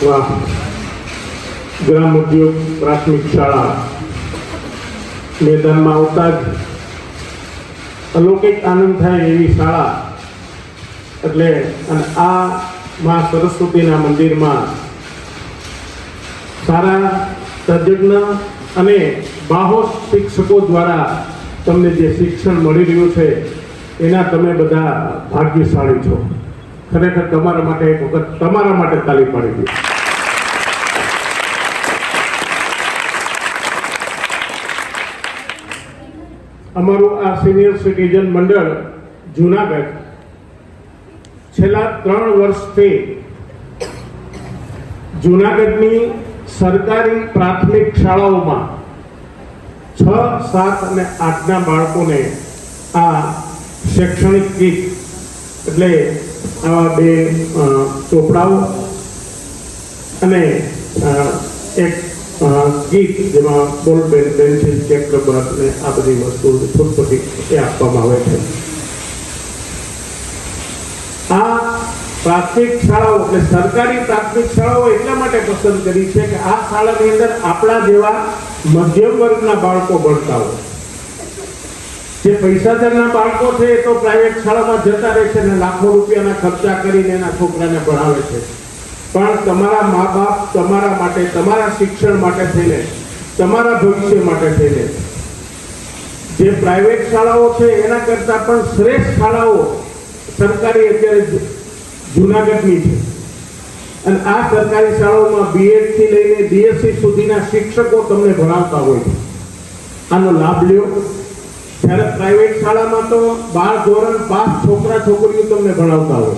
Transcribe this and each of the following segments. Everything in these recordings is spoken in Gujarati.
વાહ, ગ્રામ ઉદ્યોગ પ્રાથમિક શાળા મેદાનમાં આવતા જ અલૌકિક આનંદ થાય એવી શાળા. એટલે અને આ મા સરસ્વતીના મંદિરમાં સારા તજજ્ઞ અને બાહોશ શિક્ષકો દ્વારા તમને જે શિક્ષણ મળી રહ્યું છે એના તમે બધા ભાગ્યશાળી છો. ખરેખર તમારા માટે એક વખત તમારા માટે તાળી પાડી દો. અમારું આ સિનિયર સિટીઝન મંડળ જુનાગઢ છેલ્લા 3 વર્ષથી જુનાગઢની સરકારી પ્રાથમિક શાળાઓમાં 6, 7 અને 8ના બાળકોને આ શૈક્ષણિક કીટ એટલે આવા 2 ચોપડાઓ અને એક કીટ જેમાં બોલ પેન, પેન્સિલ, ચેક રબર અને આ બધી વસ્તુઓ છૂટપટી એ આપવામાં આવે છે. આ પ્રાથમિક શાળાઓ એટલે સરકારી પ્રાથમિક શાળાઓ એટલા માટે પસંદ કરી છે કે આ શાળાની અંદર આપણા જેવા મધ્યમ વર્ગના બાળકો ભણતા હોય. જે પૈસાદારના બાળકો છે એ તો પ્રાઇવેટ શાળામાં જતા રહે છે અને લાખો રૂપિયાના ખર્ચા કરીને એના છોકરાને ભણાવે છે. પણ તમારા મા બાપ તમારા માટે, તમારા શિક્ષણ માટે થઈને, તમારા ભવિષ્ય માટે થઈને જે પ્રાઇવેટ શાળાઓ છે એના કરતાં પણ શ્રેષ્ઠ શાળાઓ સરકારી અત્યારે જુનાગઢની છે. અને આ સરકારી શાળાઓમાં BEd થી લઈને BSc સુધીના શિક્ષકો તમને ભણાવતા હોય છે. આનો લાભ લ્યો. જ્યારે પ્રાઇવેટ શાળામાં તો 12 ધોરણ પાસ છોકરા છોકરીઓ તમને ભણાવતા હોય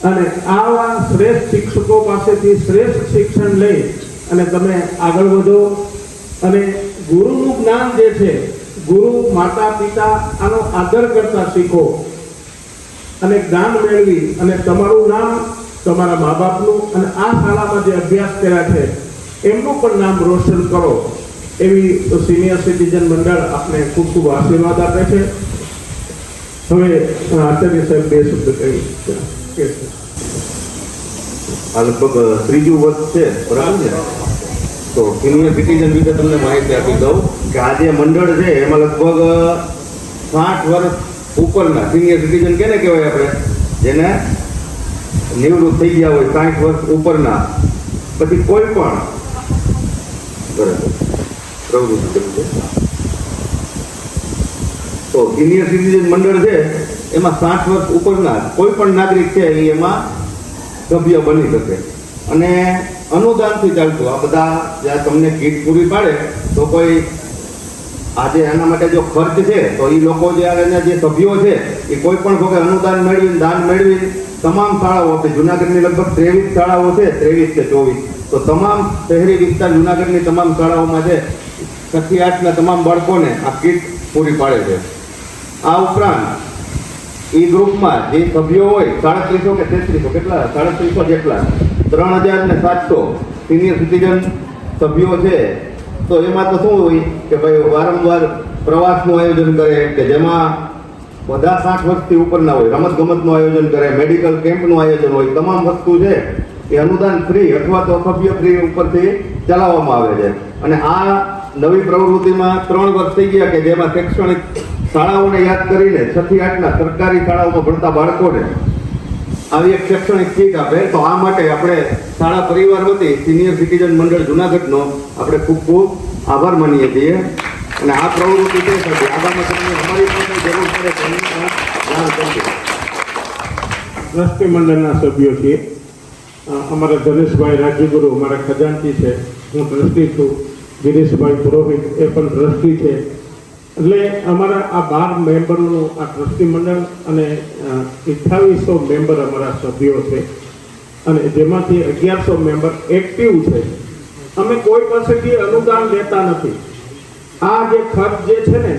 અને આવા શ્રેષ્ઠ શિક્ષકો પાસેથી શ્રેષ્ઠ શિક્ષણ લઈ અને તમે આગળ વધો અને ગુરુનું જ્ઞાન જે છે, ગુરુ, માતા, પિતા આનો આદર કરતા શીખો અને જ્ઞાન મેળવી અને તમારું નામ, તમારા મા બાપનું અને આ શાળામાં જે અભ્યાસ કર્યા છે એમનું પણ નામ રોશન કરો. એવી સિનિયર સિટીઝન મંડળ આપને ખૂબ ખૂબ આશીર્વાદ આપે છે. હવે આચાર્ય સાહેબ 2 શબ્દ કહી. આ લગભગ 3જું વર્ષ છે, બરાબર છે? તો સિનિયર સિટીઝન વિશે તમને માહિતી આપી દઉં કે આ જે મંડળ છે એમાં લગભગ 60 વર્ષ ઉપરના સિનિયર સિટીઝન કેને કહેવાય આપણે, જેને નિવૃત્ત થઈ ગયા હોય 60 વર્ષ ઉપરના, પછી કોઈ પણ પ્રવૃત્તિ કરી છે. તો સિનિયર સિટીઝન મંડળ છે એમાં 60 વર્ષ ઉપરના કોઈ પણ નાગરિક છે એ એમાં સભ્ય બની શકે અને અનુદાનથી ચાલતું. આ બધા જ્યાં તમને કીટ પૂરી પાડે તો કોઈ આજે આના માટે જો ખર્ચ છે તો એ લોકો જે સભ્યો છે એ કોઈ પણ વખતે અનુદાન મેળવીને, દાન મેળવી તમામ શાળાઓ, આપણે જુનાગઢની લગભગ 23 શાળાઓ છે, 23 કે 24, તો તમામ શહેરી વિસ્તાર જુનાગઢની તમામ શાળાઓમાં છે 6 થી 8ના તમામ બાળકોને આ કીટ પૂરી પાડે છે. આ ઉપરાંત એ ગ્રુપમાં જે સભ્યો હોય 3700 કે 3300 કેટલા 3700 જેટલા 3700 સિનિયર સિટીઝન સભ્યો છે. તો એમાં તો શું હોય કે ભાઈ વારંવાર પ્રવાસનું આયોજન કરે કે જેમાં બધા 60 વર્ષથી ઉપરના હોય, રમત ગમતનું આયોજન કરે, મેડિકલ કેમ્પનું આયોજન હોય, તમામ વસ્તુ છે એ અનુદાન ફ્રી અથવા તો સભ્ય ફ્રી ઉપરથી ચલાવવામાં આવે છે. અને આ નવી પ્રવૃત્તિમાં 3 વર્ષ થઈ ગયા કે જેમાં શૈક્ષણિક શાળાઓને યાદ કરીને 6 થી 8ના સરકારી શાળાઓમાં ભણતા બાળકોને આવી એક શૈક્ષણિક કીટ આપે. તો આ માટે આપણે શાળા પરિવાર વતી સિનિયર સિટીઝન મંડળ જુનાગઢનો આપણે ખૂબ ખૂબ આભાર માનીએ છીએ. અને આ પ્રવૃત્તિ છે આગામી સમયમાં અમારી પાસે જરૂર પડે તો એની પણ જાણ કરજો. ટ્રસ્ટી મંડળના સભ્યો છીએ. અમારા ધનેશભાઈ રાજ્યગુરુ અમારા ખજાનચી છે, હું ટ્રસ્ટી છું. ગિરીશભાઈ પુરોહિત એ પણ ટ્રસ્ટી છે. એટલે અમારા આ 12 મેમ્બરોનું આ ટ્રસ્ટી મંડળ અને 2800 મેમ્બર અમારા સભ્યો છે અને જેમાંથી 1100 મેમ્બર એક્ટિવ છે. અમે કોઈ પાસેથી અનુદાન લેતા નથી. આ જે ખર્ચ જે છે ને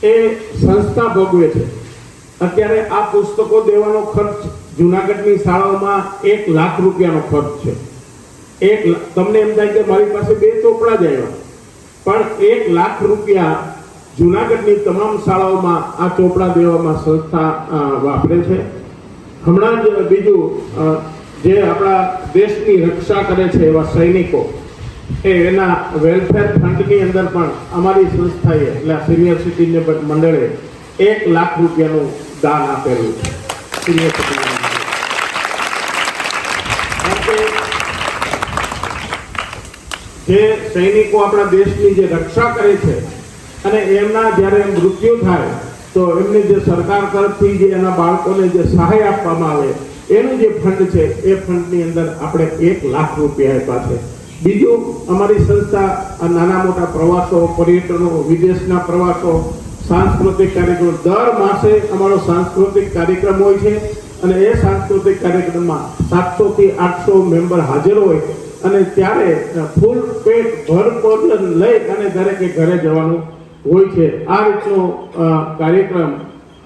એ સંસ્થા ભોગવે છે. અત્યારે આ પુસ્તકો દેવાનો ખર્ચ જુનાગઢની શાળાઓમાં 1 લાખ રૂપિયાનો ખર્ચ છે. તમને એમ થાય કે મારી પાસે 2 ચોપડા જ આવ્યા, પણ 1 લાખ રૂપિયા જુનાગઢની તમામ શાળાઓમાં આ ચોપડા દેવામાં સંસ્થા વાપરે છે. હમણાં જ બીજું જે આપણા દેશની રક્ષા કરે છે એવા સૈનિકો એના વેલફેર ફંડની અંદર પણ અમારી સંસ્થાએ એટલે સિનિયર સિટીઝન મંડળે 1 લાખ રૂપિયાનું દાન આપેલું છે સિનિયર સિટીઝન જે સૈનિકો આપણા દેશની જે રક્ષા કરે છે અને એમના જ્યારે મૃત્યુ થાય તો એમને જે સરકાર તરફથી જે એના બાળકોને જે સહાય આપવામાં આવે એનું જે ફંડ છે એ ફંડની અંદર આપણે 1 લાખ રૂપિયા આપ્યા છે. બીજું અમારી સંસ્થા આ નાના મોટા પ્રવાસો, પર્યટનો, વિદેશના પ્રવાસો, સાંસ્કૃતિક કાર્યક્રમ, દર માસે અમારો સાંસ્કૃતિક કાર્યક્રમ હોય છે અને એ સાંસ્કૃતિક કાર્યક્રમમાં 700 થી 800 મેમ્બર હાજર હોય અને ત્યારે ફૂલ પેટ ભરપોર લઈ અને દરેકે ઘરે જવાનું હોય છે. આ રીતનો કાર્યક્રમ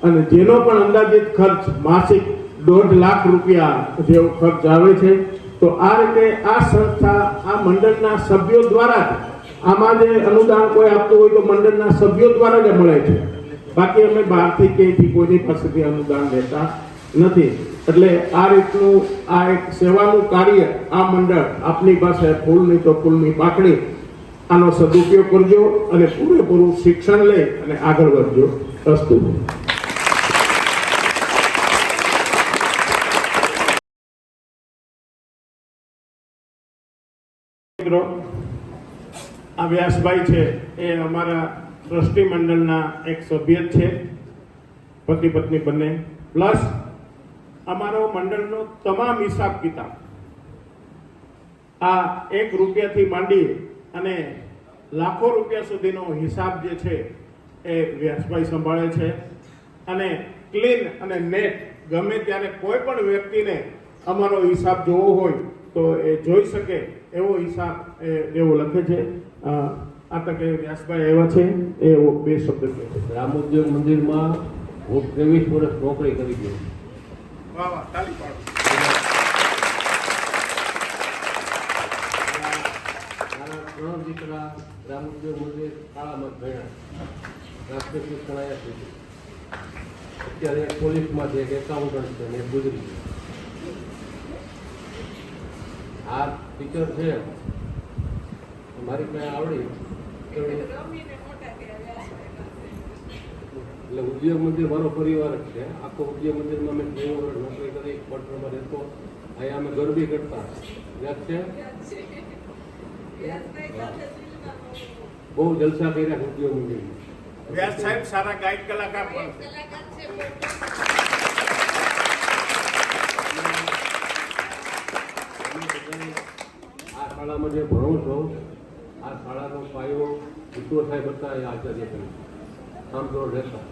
અને જેનો પણ અંદાજિત ખર્ચ માસિક 1.5 લાખ રૂપિયા જેવો ખર્ચ આવે છે. તો આ રીતે આ સંસ્થા આ મંડળના સભ્યો દ્વારા જ આમાં જે અનુદાન કોઈ આપતું હોય તો મંડળના સભ્યો દ્વારા જ મળે છે. બાકી અમે બહારથી ક્યાંયથી કોઈની પાસેથી અનુદાન લેતા નથી. એટલે આ રીતનું આ એક સેવાનું કાર્ય આ મંડળ આપની પાસે ફૂલની તો ફૂલની પાકડી આનો સદુપયોગ કરજો અને પૂરેપૂરું શિક્ષણ લઈ અને આગળ વધજો. અસ્તુ. આ વ્યાસભાઈ છે એ અમારા ટ્રસ્ટી મંડળના એક સભ્ય છે, પતિ પત્ની બંને, પ્લસ અમારો મંડળનો તમામ હિસાબ કિતાબ આ 1 રૂપિયાથી માંડી અને લાખો રૂપિયા સુધીનો હિસાબ જે છે એ વ્યાસભાઈ સંભાળે છે અને ક્લીન અને નેટ ગમે ત્યારે કોઈ પણ વ્યક્તિને અમારો હિસાબ જોવો હોય તો એ જોઈ શકે એવો હિસાબ એવો લખે છે. આ તકે વ્યાસભાઈ આવ્યા છે એ 2 શબ્દ કહે છે. રામ ઉદ્યોગ મંદિરમાં હું 23 વર્ષ નોકરી કરી ગયો. વાહ વાહ, તાળી પાડો. મારા 3 દીકરા રામ ઉદ્યોગ મંદિર શાળામાં ભણ્યા, રાષ્ટ્રીય શિક્ષણ આવ્યા છે. અત્યારે એક પોલીસમાં છે, એક એકાઉન્ટન્ટ છે ને એક ગુજરી છે. આ ટીચર છે મારી પાસે આવડી એટલે ઉદ્યોગ મંદિર મારો પરિવાર જ છે. આખો ઉદ્યોગ મંદિરમાં મેં 9 વર્ષ નોકરી કરી, ક્વાર્ટરમાં રહેતો. અહીંયા અમે ગરબી કરતા, યાદ છે? બહુ જલસા કર્યા છે ઉદ્યોગ મંદિરમાં. વ્યાસ સાહેબ સારા ગાયક કલાકાર પણ છે. આ શાળામાં જે ભણું છું, આ શાળાનો પાયો વિશ્વ સાહેબ હતા, એ આચાર્ય કરે. આમ તો રહેતા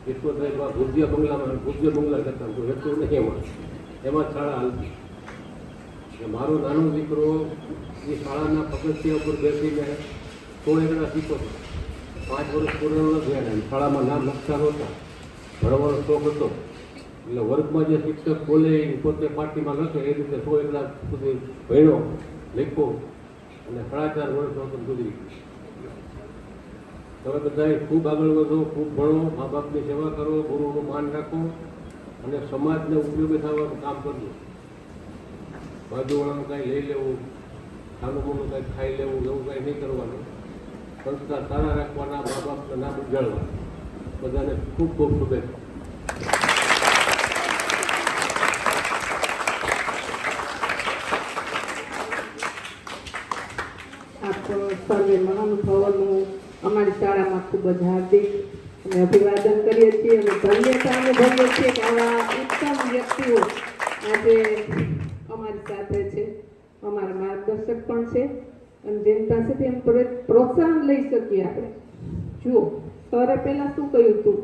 વિશ્વ સાહેબ ભુજ્ય બંગલામાં ભુજ્ય બંગલા કરતા તો રહેતું નહીં, એમાં શાળા હાલતી. મારો નાનો દીકરો એ શાળાના પગથિયા ઉપર બેસીને 16 એકડા શીખો હતો. 5 વર્ષ પૂર્ણ ન થયા ને શાળામાં નામ લખતા નહોતા, ભણવાનો શોખ હતો. એટલે વર્ગમાં જે શિક્ષક બોલે એ પોતે પાર્ટીમાં લખે એ રીતે 100 એકડા સુધી ભણ્યો, લખ્યો અને 4.5 વર્ષ હતો ગુજરી. તમે બધાએ ખૂબ આગળ વધો, ખૂબ ભણો, મા બાપની સેવા કરો, ગુરુનું માન રાખો અને સમાજને ઉપયોગી થવાનું કામ કરજો. બાજુવાળાનું કાંઈ લઈ લેવું, ખાનું મોનું કાંઈ ખાઈ લેવું એવું કાંઈ નહીં કરવાનું. સંસ્કાર સારા રાખવાના, મા બાપને નામ ઉજાળવા. બધાને ખૂબ ખૂબ શુભેચ્છા. આપ સર્વે મહાનુભાવોનું અમારી શાળામાં ખૂબ જ હાર્દિક અને અભિવાદન કરીએ છીએ અને ધન્યતા અનુભવીએ છીએ કે આવા ઉત્તમ વ્યક્તિઓ આજે અમારી સાથે છે, અમારા માર્ગદર્શક પણ છે અને જેની પાસેથી એમ પ્રોત્સાહન લઈ શકીએ આપણે. જુઓ, સરે પહેલાં શું કહ્યું હતું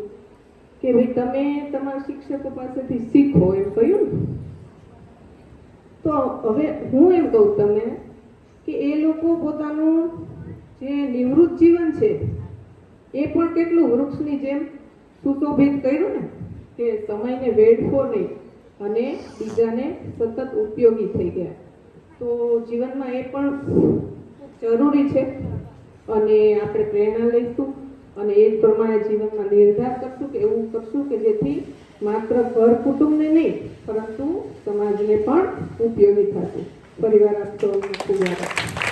કે ભાઈ તમે તમારા શિક્ષકો પાસેથી શીખો એમ કહ્યું ને. તો હવે હું એમ કહું તમે કે એ લોકો પોતાનું જે નિવૃત્ત જીવન છે એ પણ કેટલું વૃક્ષની જેમ સુશોભિત કર્યું ને, કે સમયને વેડફો નહીં અને બીજાને સતત ઉપયોગી થઈ ગયા. તો જીવનમાં એ પણ જરૂરી છે અને આપણે પ્રેરણા લઈશું અને એ જ પ્રમાણે જીવનમાં નિર્ધાર કરશું કે એવું કરશું કે જેથી માત્ર ઘર કુટુંબને નહીં પરંતુ સમાજને પણ ઉપયોગી થશે. ફરીવાર આપ સૌનો ખૂબ આભાર.